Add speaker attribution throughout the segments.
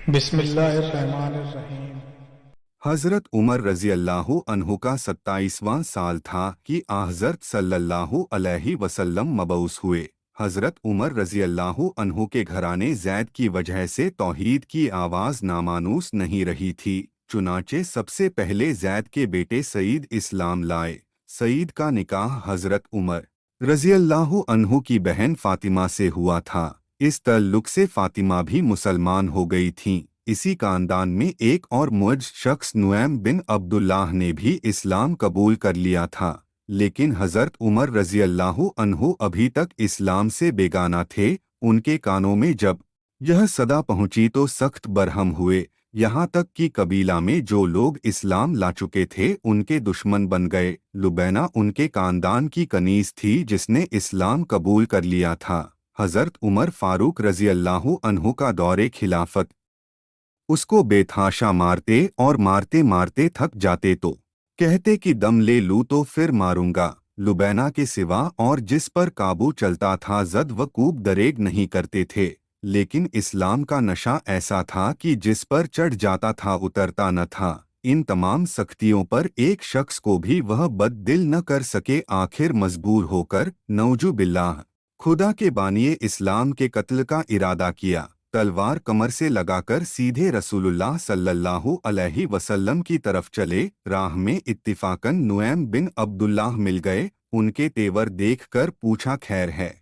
Speaker 1: बिस्मिल्लाहिर्रहमानिर्रहीम।
Speaker 2: हज़रत उमर रज़ी अल्लाहु अन्हु का 27वां साल था कि हज़रत सल्लल्लाहु अलैहि वसल्लम मबऊस हुए। हज़रत उमर रज़ी अल्लाहु अन्हु के घराने ज़ैद की वजह से तौहीद की आवाज़ नामानूस नहीं रही थी। चुनाचे सबसे पहले ज़ैद के बेटे सईद इस्लाम लाए। सईद का निकाह हज़रत उमर रज़ी अल्लाहु अन्हु की बहन फ़ातिमा से हुआ था। इस तल्लुक से फ़ातिमा भी मुसलमान हो गई थीं। इसी खानदान में एक और मुअज शख्स नुऐम बिन अब्दुल्लाह ने भी इस्लाम कबूल कर लिया था, लेकिन हज़रत उमर रज़ी अल्लाहु अन्हु अभी तक इस्लाम से बेगाना थे। उनके कानों में जब यह सदा पहुंची तो सख्त बरहम हुए, यहाँ तक कि कबीला में जो लोग इस्लाम ला चुके थे उनके दुश्मन बन गए। लुबैना उनके खानदान की कनीज थी जिसने इस्लाम कबूल कर लिया था। हज़रत उमर फारूक रज़ी अल्लाहु अन्हु का दौरे खिलाफत उसको बेतहाशा मारते और मारते मारते थक जाते तो कहते कि दम ले लूँ तो फिर मारूंगा। लुबैना के सिवा और जिस पर काबू चलता था जद व कूब दरेग नहीं करते थे, लेकिन इस्लाम का नशा ऐसा था कि जिस पर चढ़ जाता था उतरता न था। इन तमाम सख्तियों पर एक शख्स को भी वह बददिल न कर सके। आखिर मजबूर होकर नौजु बिल्लाह खुदा के बानिए इस्लाम के कत्ल का इरादा किया। तलवार कमर से लगाकर सीधे रसूलुल्लाह सल्लल्लाहु अलैहि वसल्लम की तरफ चले। राह में इत्तिफाकन नुऐम बिन अब्दुल्लाह मिल गए। उनके तेवर देखकर पूछा खैर है।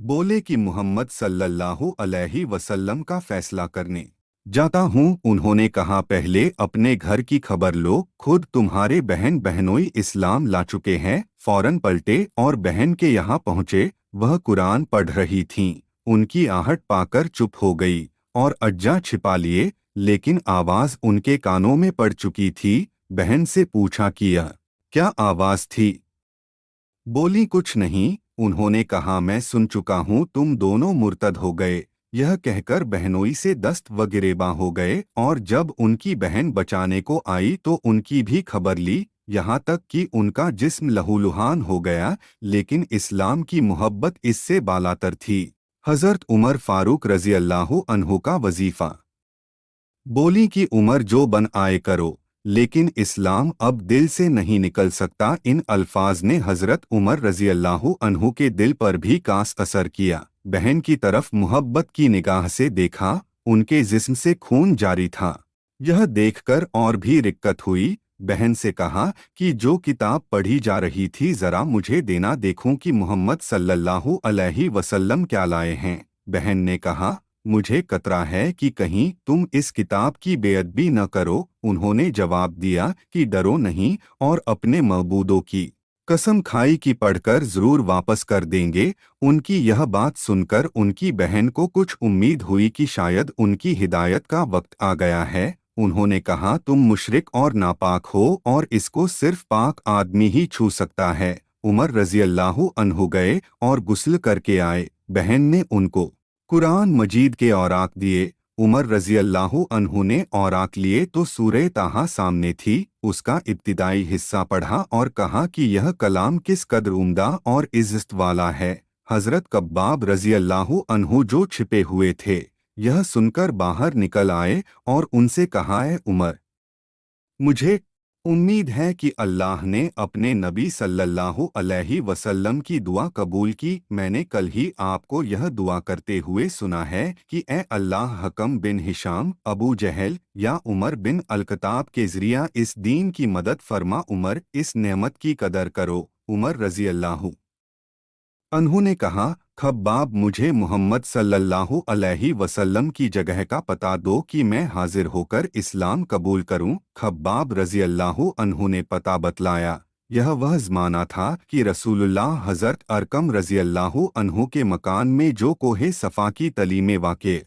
Speaker 2: बोले कि मोहम्मद सल्लल्लाहु अलैहि वसल्लम का फैसला करने जाता हूँ। उन्होंने कहा पहले अपने घर की खबर लो, खुद तुम्हारे बहन बहनोई इस्लाम ला चुके हैं। फौरन पलटे और बहन के यहाँ पहुँचे। वह कुरान पढ़ रही थीं। उनकी आहट पाकर चुप हो गई और अज्जा छिपा लिए, लेकिन आवाज़ उनके कानों में पड़ चुकी थी। बहन से पूछा कि यह क्या आवाज़ थी? बोली कुछ नहीं। उन्होंने कहा मैं सुन चुका हूँ, तुम दोनों मुर्तद हो गए। यह कहकर बहनोई से दस्त व गिरेबा हो गए और जब उनकी बहन बचाने को आई तो उनकी भी खबर ली, यहाँ तक कि उनका जिस्म लहूलुहान हो गया। लेकिन इस्लाम की मोहब्बत इससे बालातर थी। हज़रत उमर फारूक रज़ी अल्लाहु अन्हु का वजीफ़ा। बोली कि उमर जो बन आए करो, लेकिन इस्लाम अब दिल से नहीं निकल सकता। इन अल्फाज ने हज़रत उमर रज़ी अल्लाहु अन्हु के दिल पर भी खास असर किया। बहन की तरफ मुहब्बत की निगाह से देखा, उनके जिस्म से खून जारी था। यह देखकर और भी रिक्कत हुई। बहन से कहा कि जो किताब पढ़ी जा रही थी ज़रा मुझे देना, देखूं कि मोहम्मद सल्लल्लाहु अलैहि वसल्लम क्या लाए हैं। बहन ने कहा मुझे कतरा है कि कहीं तुम इस किताब की बेअदबी न करो। उन्होंने जवाब दिया कि डरो नहीं और अपने मबूदों की कसम खाई कि पढ़कर जरूर वापस कर देंगे। उनकी यह बात सुनकर उनकी बहन को कुछ उम्मीद हुई कि शायद उनकी हिदायत का वक्त आ गया है। उन्होंने कहा तुम मुशरिक और नापाक हो और इसको सिर्फ पाक आदमी ही छू सकता है। उमर रज़ी अल्लाहु अन्हु गए और गुस्ल करके आए। बहन ने उनको कुरान मजीद के औराक दिए। उमर रज़ी अल्लाहु अन्हु ने औराक लिए तो सूरह ताहा सामने थी। उसका इब्तिदाई हिस्सा पढ़ा और कहा कि यह कलाम किस कदर उम्दा और इज्जत वाला है। हज़रत कब्बाब रज़ी अल्लाहु अन्हु जो छिपे हुए थे, यह सुनकर बाहर निकल आए और उनसे कहा है उमर, मुझे उम्मीद है कि अल्लाह ने अपने नबी सल्लल्लाहु अलैहि वसल्लम की दुआ कबूल की। मैंने कल ही आपको यह दुआ करते हुए सुना है कि ए अल्लाह हकम बिन हिशाम, अबू जहल या उमर बिन अलकताब के ज़रिया इस दीन की मदद फरमा। उमर, इस नेमत की कदर करो। उमर रज़ी अल्लाहु अन्हु ने कहा खब्बाब, मुझे मोहम्मद सल्लल्लाहु अलैहि वसल्लम की जगह का पता दो कि मैं हाजिर होकर इस्लाम कबूल करूं। खब्बाब रज़ी अल्लाहु अन्हु ने पता बतलाया। यह वह ज़माना था कि रसूलुल्लाह हज़रत अरकम रज़ी अल्लाहु अन्हु के मकान में जो कोहे सफ़ा की तली में वाक़े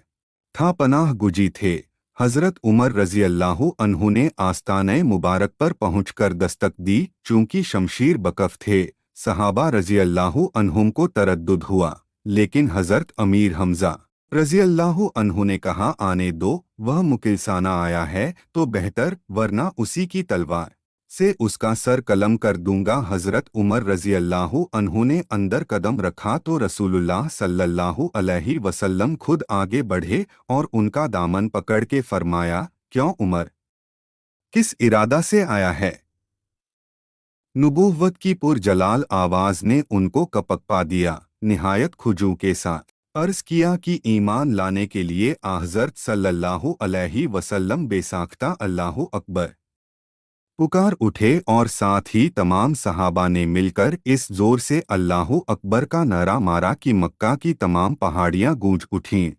Speaker 2: था पनाह गुजी थे। हज़रत उमर रज़ी अल्लाहु अन्हु ने आस्ताने मुबारक पर पहुंचकर दस्तक दी। चूंकि शमशीर बकफ थे, सहाबा रज़ी अल्लाहु अन्हुम को तरद्दुद हुआ, लेकिन हज़रत अमीर हमज़ा रज़ी अल्लाहु अन्हु ने कहा आने दो, वह मुकिलसाना आया है तो बेहतर, वरना उसी की तलवार से उसका सर कलम कर दूंगा। हजरत उमर रजी अल्लाह अन्हु ने अंदर कदम रखा तो रसूलुल्लाह सल्लल्लाहु अलैहि वसल्लम खुद आगे बढ़े और उनका दामन पकड़ के फरमाया, क्यों उमर, किस इरादा से आया है? नुबुव्वत की पुरजलाल आवाज ने उनको कपकपा दिया। निहायत खुजू के साथ अर्ज किया कि ईमान लाने के लिए हज़रत सल्लल्लाहु अलैहि वसल्लम बेसाख्ता अल्लाहु अकबर पुकार उठे और साथ ही तमाम सहाबा ने मिलकर इस जोर से अल्लाहु अकबर का नारा मारा कि मक्का की तमाम पहाड़ियां गूंज उठीं।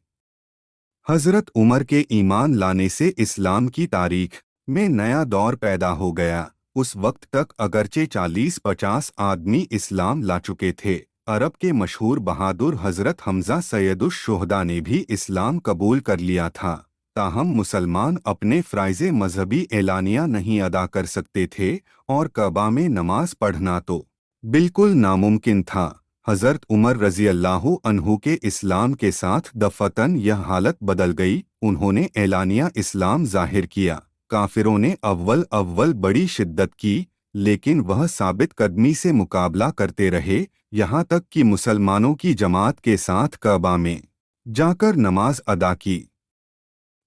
Speaker 2: हजरत उमर के ईमान लाने से इस्लाम की तारीख में नया दौर पैदा हो गया। उस वक्त तक अगरचे 40-50 आदमी इस्लाम ला चुके थे। अरब के मशहूर बहादुर हजरत हमजा सैयदुश शोहदा ने भी इस्लाम कबूल कर लिया था। ताहम मुसलमान अपने फ़राइज़े मजहबी एलानिया नहीं अदा कर सकते थे और कबा में नमाज पढ़ना तो बिल्कुल नामुमकिन था। हज़रत उमर रज़ी अल्लाहु अन्हु के इस्लाम के साथ दफ़तन यह हालत बदल गई। उन्होंने एलानिया इस्लाम ज़ाहिर किया। काफिरों ने अव्वल बड़ी शिद्दत की, लेकिन वह साबित कदमी से मुकाबला करते रहे, यहाँ तक कि मुसलमानों की जमात के साथ कबा में जाकर नमाज अदा की।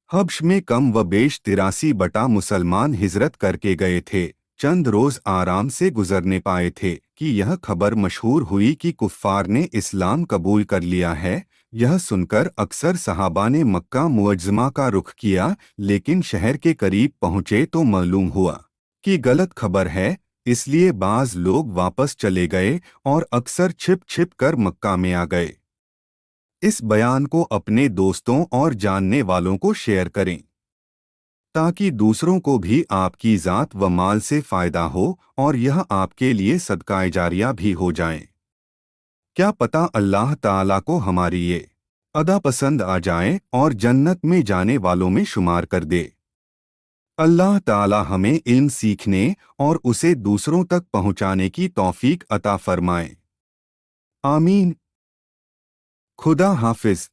Speaker 2: हब्श में कम व बेश 83 बटा मुसलमान हिजरत करके गए थे। चंद रोज आराम से गुजरने पाए थे कि यह खबर मशहूर हुई कि कुफ्फार ने इस्लाम कबूल कर लिया है। यह सुनकर अक्सर सहाबा ने मक्का मुअज्जमा का रुख किया, लेकिन शहर के करीब पहुंचे तो मालूम हुआ कि गलत खबर है। इसलिए बाज लोग वापस चले गए और अक्सर छिप छिप कर मक्का में आ गए। इस बयान को अपने दोस्तों और जानने वालों को शेयर करें ताकि दूसरों को भी आपकी ज़ात व माल से फ़ायदा हो और यह आपके लिए सदका जारिया भी हो जाए। क्या पता अल्लाह ताला को हमारी ये अदा पसंद आ जाए और जन्नत में जाने वालों में शुमार कर दे। अल्लाह ताला हमें इल्म सीखने और उसे दूसरों तक पहुँचाने की तौफीक अता फरमाए। आमीन। खुदा हाफिज।